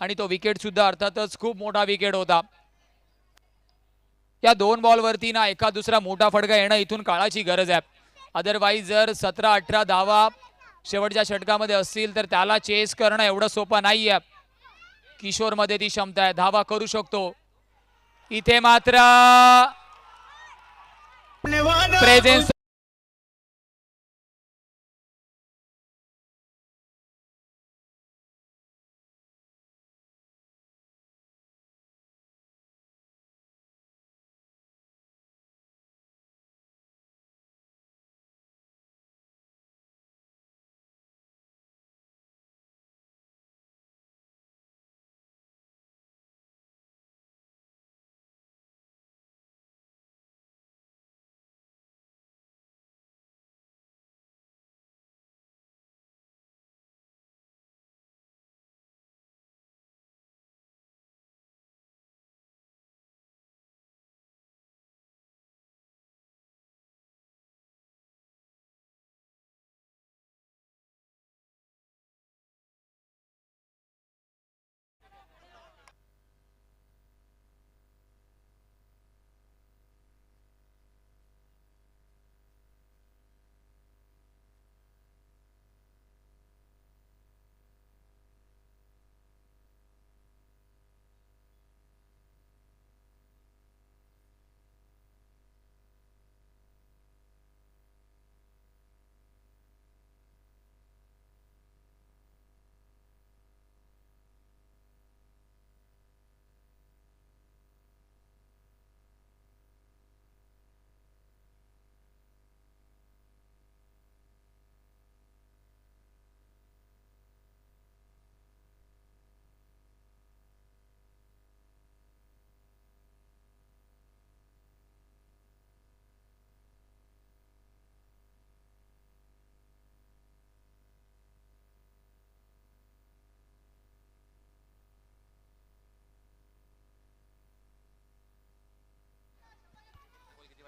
Speaker 1: आणि तो विकेट सुद्धा अर्थातच खूप मोठा विकेट होता. या 2 बॉल वरती ना एका दुसरा मोठा फटका येणं इथून काळाची गरज आहे. अदरवाईज जर 17-18 धावा शेवटच्या षटकामध्ये असतील तर त्याला चेस करणं एवढं सोपं नाहीये. किशोर मध्ये ती क्षमता आहे, धावा करू शकतो. इथे मात्र प्रेझेन्स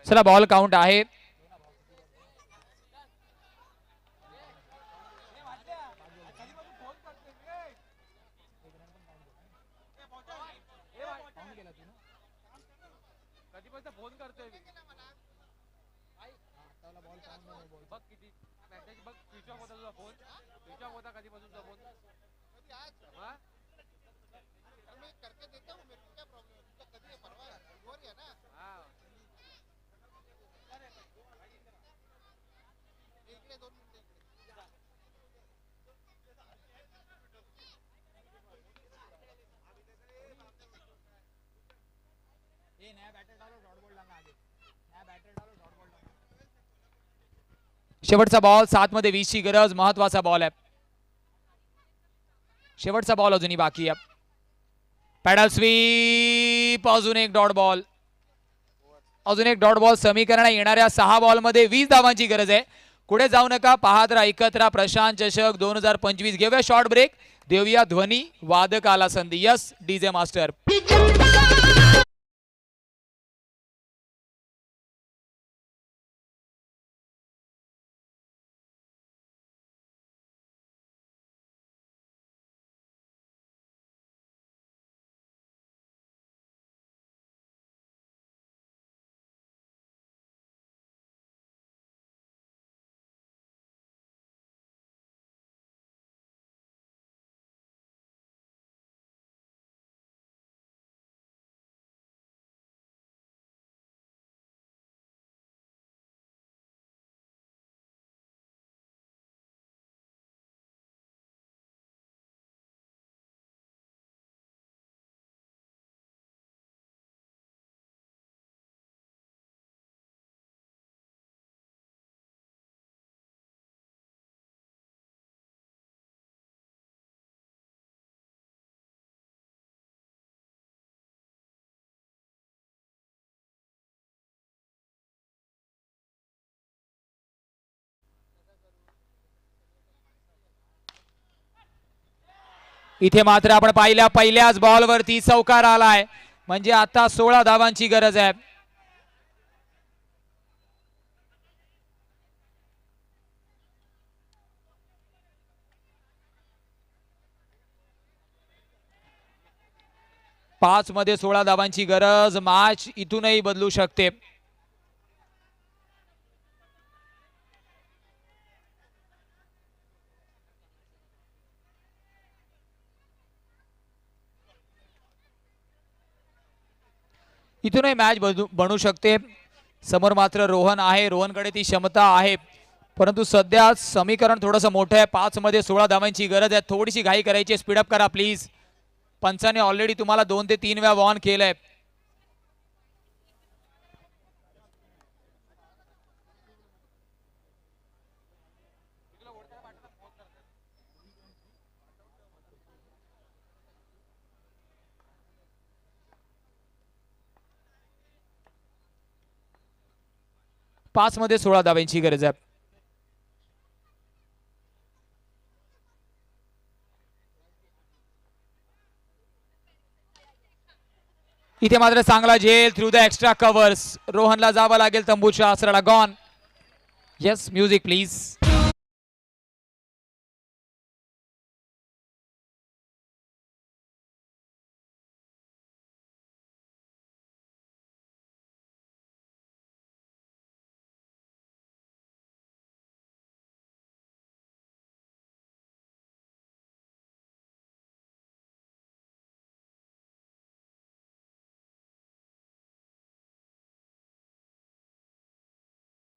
Speaker 1: चला बॉल काउंट आहे. शेवटचा बॉल 7 मध्ये 20 ची गरज, महत्वाचा बॉल आहे. शेवटचा बॉल अजूनही बाकी आहे. पॅडल स्वीप, अजून एक डॉट बॉल, अजून एक डॉट बॉल. समीकरण येणाऱ्या 6 बॉल मध्ये 20 धावांची गरज आहे. पुढे जाऊ नका, पाहत राहा, ऐकत राहा प्रशांत चषक 2025. घेऊया शॉर्ट ब्रेक, देऊया ध्वनी वादकाला संधी. Yes DJ master. इथे मात्र आपण पाहिल्या पहिल्याच बॉलवरती चौकार आलाय, म्हणजे आता 16 धावांची गरज आहे. पाच मध्ये 16 धावांची गरज. मॅच इथूनही बदलू शकते. इथूनही मॅच बनू शकते. समोर मात्र रोहन आहे, रोहनकडे ती क्षमता आहे, परंतु सध्या समीकरण थोडंसं मोठं आहे. 5 मध्ये 16 धावांची गरज आहे. थोडीशी घाई करायची, स्पीडअप करा प्लीज. पंचाने ऑलरेडी तुम्हाला 2 ते 3 वेळा वॉर्न केलंय. पाच मध्ये 16 धावांची गरज आहे. इथे मात्र चांगला झेल थ्रू द एक्स्ट्रा कव्हर्स. रोहनला जावं लागेल तंबूच्या आसराला. गॉन. Yes, music please.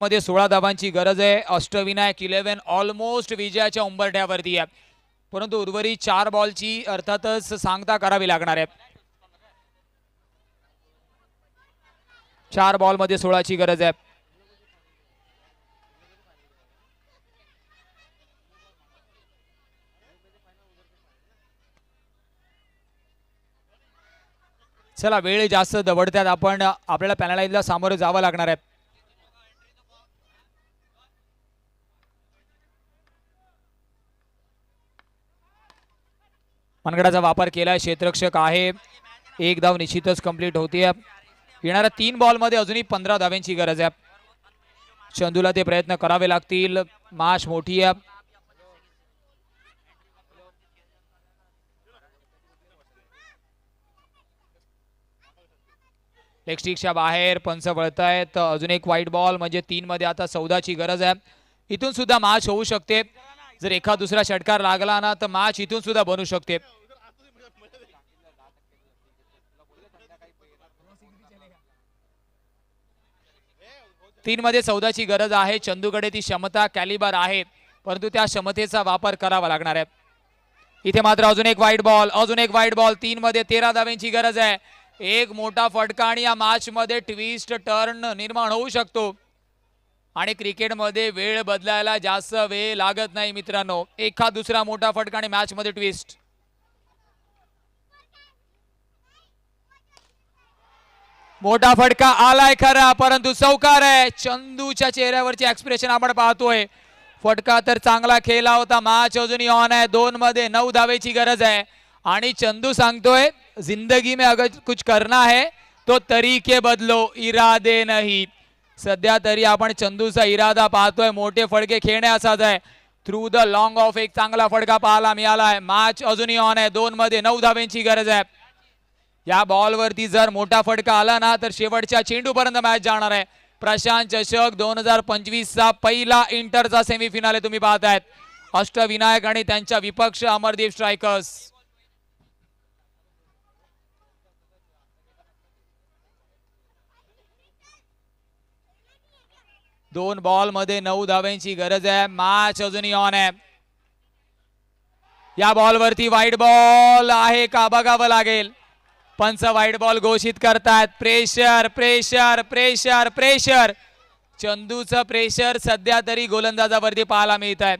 Speaker 1: मध्ये 16 धावांची गरज आहे. अष्टविनायक 11 ऑलमोस्ट विजयाच्या उंबरठ्यावरती आहे, परंतु उर्वरित 4 बॉलची अर्थातच सांगता करावी लागणार आहे. 4 बॉल मध्ये 16 ची गरज आहे. चला, वेळ जास्त दवडत्यात, आपण आपल्याला पॅनलाईजला सामोरं जावं लागणार आहे. मनगडाचा वापर केलाय, क्षेत्ररक्षक आहे. 1 धाव निश्चितच कंप्लीट होतीये. येणाऱ्या 3 बॉल मध्ये अजूनही 15 धावांची गरज आहे. चंदूला ते प्रयत्न करावे लागतील. मॅच मोठी आहे. लेग स्टिकच्या बाहेर पंच वळतायत. अजून एक वाईट बॉल, म्हणजे 3 मध्ये आता 14 ची गरज आहे. इथून सुद्धा मॅच होऊ शकते. जर एखाद दुसरा षटकार लागला ना तर मॅच इथून सुद्धा बनू शकते. तीन मध्ये 14 ची गरज आहे. चंदूकडे ती क्षमता कॅलिबर आहे, परंतु त्या क्षमतेचा वापर करावा लागणार आहे. इथे मात्र अजून एक वाईट बॉल, अजून एक वाईट बॉल. 3 मध्ये 13 धावांची गरज आहे. एक मोठा फटका आणि या मॅच मध्ये ट्विस्ट टर्न निर्माण होऊ शकतो. आणि क्रिकेटमध्ये वेळ बदलायला जास्त वेळ लागत नाही मित्रांनो. एखाद दुसरा मोठा फटका आणि मॅच मध्ये ट्विस्ट. मोठा फटका आलाय खरा, परंतु चौकार आहे. चंदूच्या चेहऱ्यावरची एक्सप्रेशन आपण पाहतोय. फटका तर चांगला खेळला होता. मॅच अजूनही ऑन आहे. 2 मध्ये 9 धावेची गरज आहे. आणि चंदू सांगतोय, जिंदगी में अगर कुछ करना है तो तरीके बदलो, इरादे नहीं. सध्या तरी आपण चंदूचा इरादा पाहतोय मोठे फटके खेळण्याचाच आहे. थ्रू द लॉंग ऑफ एक चांगला फटका पाहायला मिळाला आहे. मॅच अजूनही ऑन आहे. 2 मध्ये 9 धावेची गरज आहे. या बॉलवरती जर मोठा फटका आला ना तर शेवटच्या चेंडूपर्यंत मॅच जाणार आहे. प्रशांत चषक 2025 चा पहिला इंटरचा सेमीफिनाल तुम्ही पाहतायत. अष्टविनायक आणि त्यांच्या विपक्ष अमरदीप स्ट्रायकर्स. दोन बॉल मध्ये 9 धावांची गरज आहे. मॅच अजूनही ऑन आहे. या बॉलवरती वाईट बॉल आहे का बघावं लागेल. पंच वाईट बॉल घोषित करतात. Pressure pressure pressure pressure. चंदूचं प्रेशर सध्या तरी गोलंदाजावरती पाहायला मिळत आहे.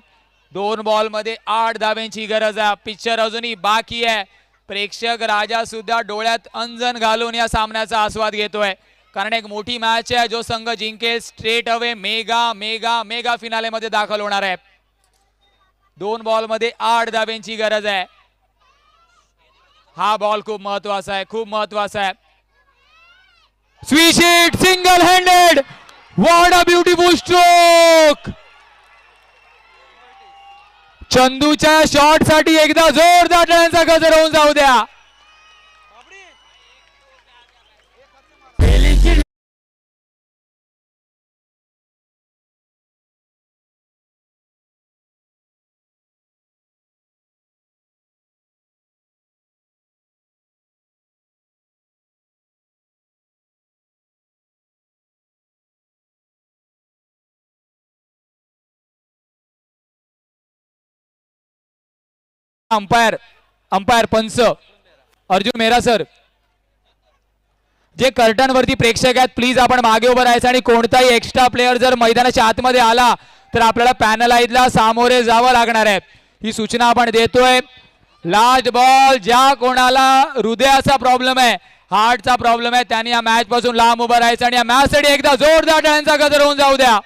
Speaker 1: 2 बॉल मध्ये 8 धावांची गरज आहे. पिक्चर अजूनही बाकी आहे. प्रेक्षक राजा सुद्धा डोळ्यात अंजन घालून या सामन्याचा आस्वाद घेतोय, कारण एक मोठी मॅच आहे. जो संघ जिंकेल straight away mega mega mega finale मध्ये दाखल होणार आहे. 2 बॉल मध्ये 8 धावांची गरज आहे. हा बॉल खूप महत्वाचा आहे, खूप महत्वाचा आहे. Switch hit, single handed. What a beautiful stroke. चंदूच्या शॉट साठी एकदा जोरदार टाळ्यांचा गजर होऊन जाऊ द्या. अंपायर अंपायर पंच अर्जुन मेहरा सर, जे कर्टन वरती प्रेक्षक आहेत प्लीज आपण मागे उभं राहायचं आणि कोणताही एक्स्ट्रा प्लेअर जर मैदानाच्या आतमध्ये आला तर आपल्याला पॅनलाइजला सामोरे जावं लागणार आहे, ही सूचना आपण देतोय. Last ball. ज्या कोणाला हृदयाचा प्रॉब्लेम आहे, हार्टचा प्रॉब्लेम आहे, त्यांनी या मॅच पासून लांब उभं राहायचं आणि या मॅच साठी एकदा जोरदार टाळ्यांचा गजर होऊन जाऊ द्या.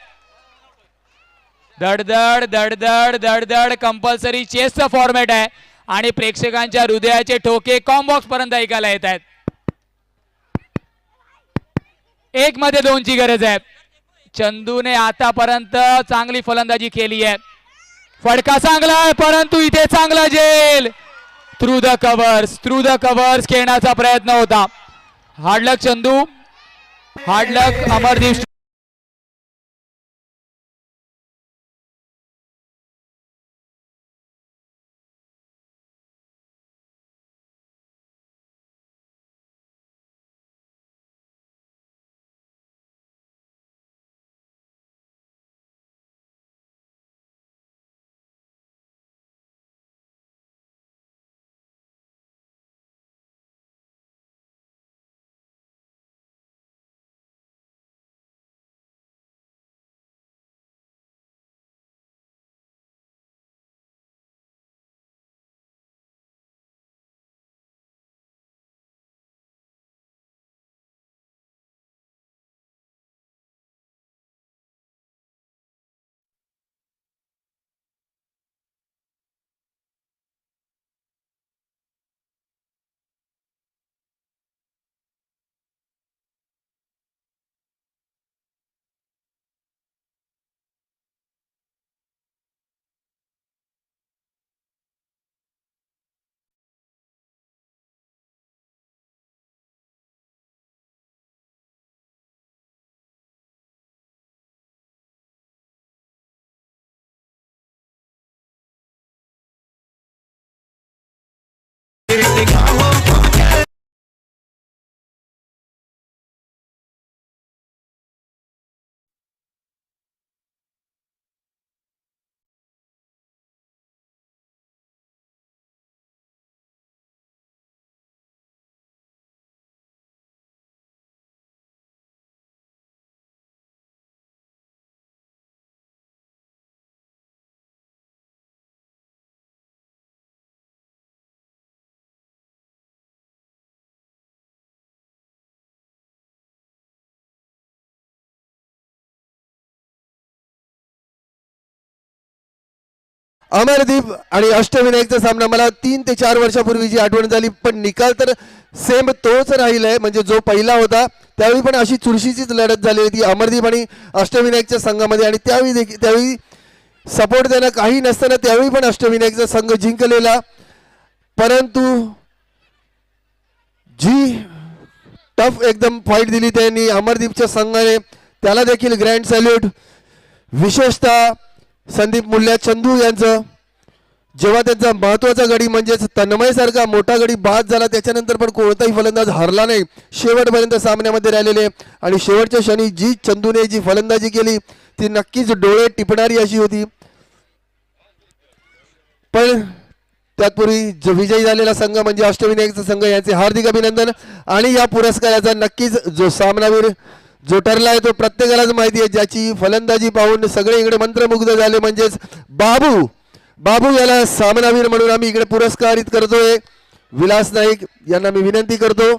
Speaker 1: धडधड धडधड धडधड कंपल्सरी चेसचं फॉर्मॅट आहे आणि प्रेक्षकांच्या हृदयाचे ठोके कॉम्बॉक्स पर्यंत ऐकायला येत आहेत. एक मध्ये दोनची गरज आहे. चंदूने आतापर्यंत चांगली फलंदाजी केली आहे. फडका चांगला आहे परंतु इथे चांगला जेल. थ्रू द कव्हर्स खेळण्याचा प्रयत्न होता. हार्डलक चंदू, हार्डलक अमरदीप.
Speaker 2: अमरदीप आणि अष्टविनायकचा सामना मला 3 ते 4 वर्षापूर्वीची आठवण झाली, पण निकाल तर सेम तोच राहिलाय. म्हणजे जो पहिला होता त्यावेळी पण अशी चुरशीचीच लढत झाली होती अमरदीप आणि अष्टविनायकच्या संघामध्ये, आणि त्यावेळी सपोर्ट देणं काही नसताना त्यावेळी पण अष्टविनायकचा संघ जिंकलेला. परंतु जी टफ एकदम फाईट दिली त्यांनी अमरदीपच्या संघाने, त्याला देखील ग्रँड सॅल्यूट. विशेषतः संदीप मुल्ल्या चंदू यांचं, जेव्हा त्यांचा महत्वाचा गडी म्हणजेच तन्मयसारखा मोठा गडी बाद झाला त्याच्यानंतर पण कोणताही फलंदाज हरला नाही, शेवटपर्यंत सामन्यामध्ये राहिलेले. आणि शेवटच्या क्षणी जी चंदूने जी फलंदाजी केली ती नक्कीच डोळे टिपणारी अशी होती. पण त्यापूर्वी जो विजयी झालेला संघ म्हणजे अष्टविनायकचा संघ, यांचे हार्दिक अभिनंदन. आणि या पुरस्काराचा नक्कीच जो सामनावीर जो ठरला आहे तो प्रत्येकालाच माहिती आहे, ज्याची फलंदाजी पाहून सगळे इकडे मंत्रमुग्ध झाले, म्हणजेच बाबू याला सामनावीर म्हणून आम्ही इकडे पुरस्कारित करतोय. विलास नाईक यांना मी विनंती करतो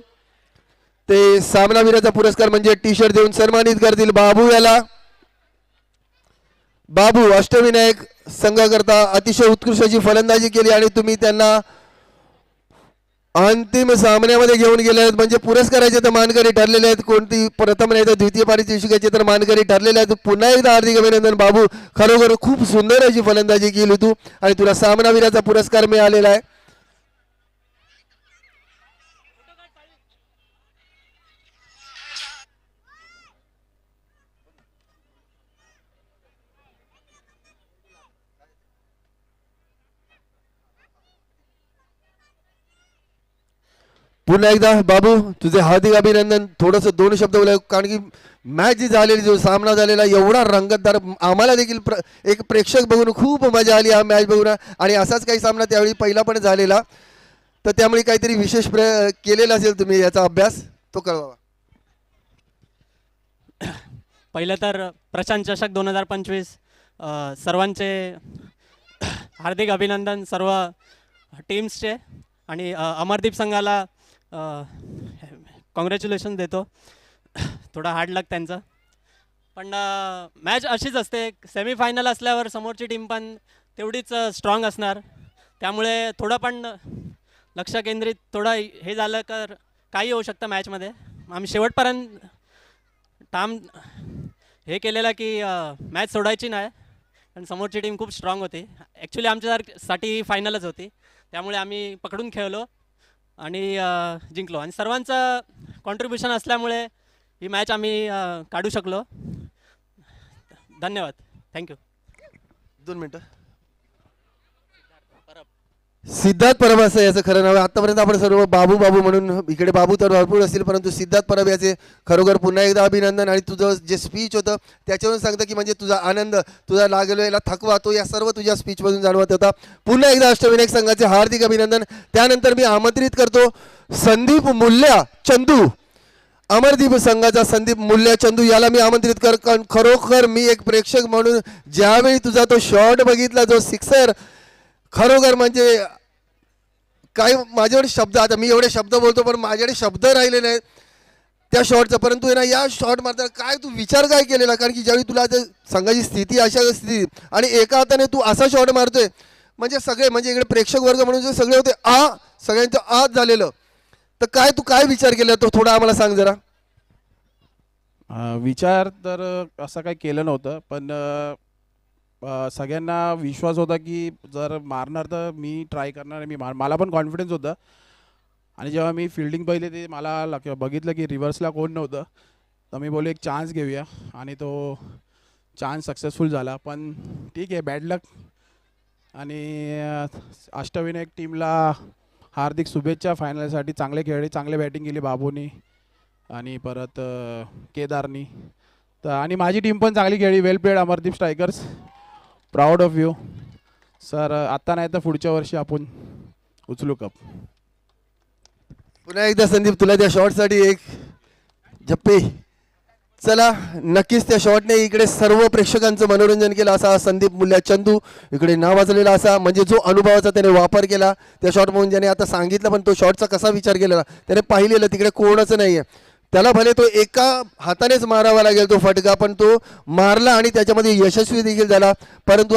Speaker 2: ते सामनावीराचा पुरस्कार म्हणजे टी शर्ट देऊन सन्मानित करतील बाबू याला. बाबू अष्टविनायक संघाकरता अतिशय उत्कृष्ट अशी फलंदाजी केली आणि तुम्ही त्यांना अंतिम सामन्यामध्ये घेऊन गेले आहेत, म्हणजे पुरस्काराचे तर मानकरी ठरलेले आहेत. कोणती प्रथम नाही तर द्वितीय पारितोषिकाचे तर मानकरी ठरलेले आहेत. पुन्हा एकदा हार्दिक अभिनंदन बाबू, खरोखर खूप सुंदर अशी फलंदाजी केली तू आणि तुला सामनावीराचा पुरस्कार मिळालेला आहे. पुन्हा एकदा बाबू तुझे हार्दिक अभिनंदन. थोडंसं दोन शब्द बोला, कारण की मॅच जी झालेली, जो सामना झालेला एवढा रंगतदार, आम्हाला देखील एक प्रेक्षक बघून खूप मजा आली हा मॅच बघून. आणि असाच काही सामना त्यावेळी पहिला पण झालेला, तर त्यामुळे काहीतरी विशेष केलेला असेल तुम्ही याचा अभ्यास, तो कळवा.
Speaker 5: पहिलं तर प्रशांत चषक 2025 सर्वांचे हार्दिक अभिनंदन सर्व टीम्सचे, आणि अमरदीप संघाला कॉंग्रॅच्युलेशन देतो. थोडा हार्ड लक त्यांचं, पण मॅच अशीच असते. सेमीफायनल असल्यावर समोरची टीम पण तेवढीच स्ट्रॉंग असणार, त्यामुळे थोडं पण लक्ष केंद्रित, थोडं हे झालं तर काही होऊ शकतं मॅचमध्ये. आम्ही शेवटपर्यंत ठाम हे केलेलं की मॅच सोडायची नाही, कारण समोरची टीम खूप स्ट्रॉंग होती. ॲक्च्युली आमच्यासाठी फायनलच होती, त्यामुळे आम्ही पकडून खेळलो आणि जिंकलो. आणि सर्वांचं कॉन्ट्रीब्युशन असल्यामुळे ही मॅच आम्ही काढू शकलो. धन्यवाद, थँक्यू.
Speaker 2: 2 मिनिटं. सिद्धार्थ परब असं याचं खरं नाव आहे. आतापर्यंत आपण सर्व बाबू बाबू म्हणून, इकडे बाबू तर भरपूर असतील, परंतु सिद्धार्थ परब याचे खरोखर पुन्हा एकदा अभिनंदन. आणि तुझं जे स्पीच होतं त्याच्यावरून सांगतं की म्हणजे तुझा आनंद, तुझा लागलेला थकवा, तो या सर्व तुझ्या स्पीचमधून जाणवत होता. पुन्हा एकदा अष्टविनायक संघाचे हार्दिक अभिनंदन. त्यानंतर मी आमंत्रित करतो संदीप मुल्ल्या चंदू, अमरदीप संघाचा संदीप मुल्ल्या चंदू याला मी आमंत्रित कारण खरोखर मी एक प्रेक्षक म्हणून ज्यावेळी तुझा तो शॉट बघितला, जो सिक्सर, खरोखर म्हणजे काय माझ्याकडे शब्द, आता मी एवढे शब्द बोलतो पण माझ्याकडे शब्द राहिले नाहीत त्या शॉटचा. परंतु ना या शॉट मारताना काय तू विचार काय केलेला, कारण की ज्यावेळी तुला आता संघाची स्थिती अशा स्थिती आणि एका हाताने तू असा शॉट मारतोय, म्हणजे सगळे, म्हणजे इकडे प्रेक्षक वर्ग म्हणून जे सगळे होते सगळ्यांचं आज झालेलं, तर काय तू काय विचार केला तो थोडा आम्हाला सांग जरा.
Speaker 6: विचार तर असं काही केलं नव्हतं, पण सगळ्यांना विश्वास होता की जर मारणार तर मी ट्राय करणार, मी मला पण कॉन्फिडन्स होता. आणि जेव्हा मी फिल्डिंग पाहिली ते मला बघितलं की रिव्हर्सला कोण नव्हतं, तर मी बोललो एक चान्स घेऊया, आणि तो चान्स सक्सेसफुल झाला. पण ठीक आहे, बॅड लक. आणि अष्टविनायक टीमला हार्दिक शुभेच्छा फायनलसाठी. चांगले खेळले, चांगले बॅटिंग केली बाबूनी आणि परत केदारनी, तर आणि माझी टीम पण चांगली खेळली. Well played Amardeep strikers, proud of you sir. आत्ता नाही तर पुढच्या वर्षी आपण उचलू कप.
Speaker 2: पुन्हा एकदा संदीप तुला त्या शॉटसाठी एक जप्पे. चला, नक्कीच त्या शॉटने इकडे सर्व प्रेक्षकांचं मनोरंजन केलं असा संदीप मुल्ल्या चंदू, इकडे नाव वाजलेला असा, म्हणजे जो अनुभवाचा त्याने वापर केला त्या शॉट म्हणून, ज्याने आता सांगितलं पण तो शॉटचा कसा विचार केलेला त्याने पाहिलेलं, तिकडे कोणच नाही आहे. त्याला भले तो एका हातानेच मारावा लागेल तो फटका, पण तो मारला आणि त्याच्यामध्ये यशस्वी देखील झाला. परंतु